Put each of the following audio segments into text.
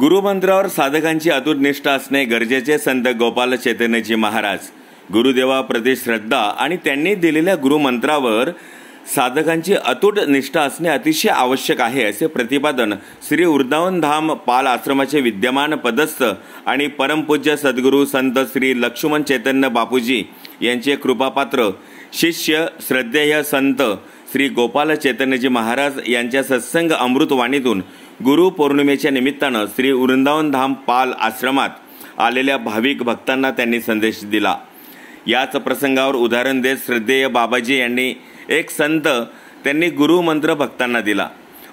गुरुमंत्रावर साधकांची अतूट निष्ठा असणे गरजेचे संत गोपाल चैतन्यजी महाराज। गुरुदेवाप्रती श्रद्धा आणि त्यांनी दिलेल्या गुरुमंत्रावर साधकांची अतूट निष्ठा असणे अतिशय आवश्यक आहे, असे प्रतिपादन श्री वृंदावन धाम पाल आश्रमाचे विद्यमान पदस्थ आणि परमपूज्य सद्गुरू संत श्री लक्ष्मण चैतन्य बापूजी यांचे कृपापात्र शिष्य श्रद्धेय संत श्री गोपाल चैतन्यजी महाराज यांच्या सत्संग अमृतवाणीतून गुरु पौर्णिमेच्या निमित्तानं श्री वृंदावन धाम पाल आश्रमात आलेल्या भाविक भक्तांना त्यांनी संदेश दिला। याच प्रसंगावर उदाहरण देत श्रद्धेय बाबाजी यांनी एक संत त्यांनी गुरुमंत्र भक्तांना दिला,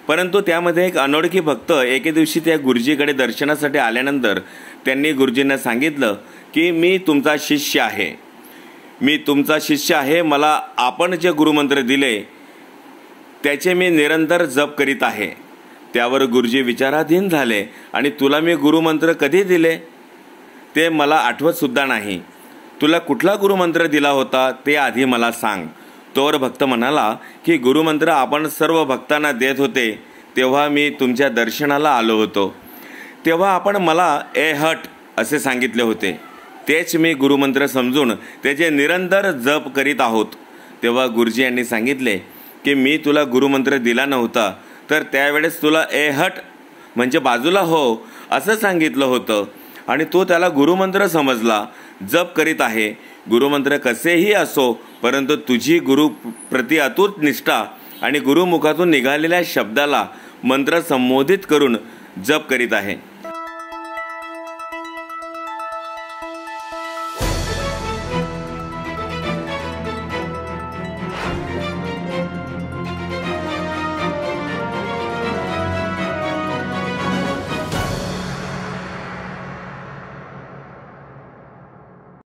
परंतु त्यामध्ये एक अनोळखी भक्त एके दिवशी त्या गुरुजीकडे दर्शनासाठी आल्यानंतर त्यांनी गुरुजींना सांगितलं की मी तुमचा शिष्य आहे, मला आपण जे गुरुमंत्र दिले त्याचे मी निरंतर जप करीत आहे। त्यावर गुरुजी विचाराधीन झाले आणि तुला मी गुरुमंत्र कधी दिले ते मला आठवत सुद्धा नाही, तुला कुठला गुरुमंत्र दिला होता ते आधी मला सांग। तोवर भक्त म्हणाला की गुरुमंत्र आपण सर्व भक्तांना देत होते तेव्हा मी तुमच्या दर्शनाला आलो होतो, तेव्हा आपण मला ए हट असे सांगितले होते, तेच मी गुरुमंत्र समजून त्याचे निरंतर जप करीत आहोत। तेव्हा गुरुजी यांनी सांगितले की मी तुला गुरुमंत्र दिला नव्हता तर त्यावेळेस तुला ए हट म्हणजे बाजूला हो असं सांगितलं होतं आणि तो त्याला गुरुमंत्र समजला, जप करीत आहे। गुरुमंत्र कसेही असो, परंतु तुझी गुरु प्रति अतूट निष्ठा आणि गुरुमुखातून निघालेल्या शब्दाला मंत्र संबोधित करून जप करीत आहे।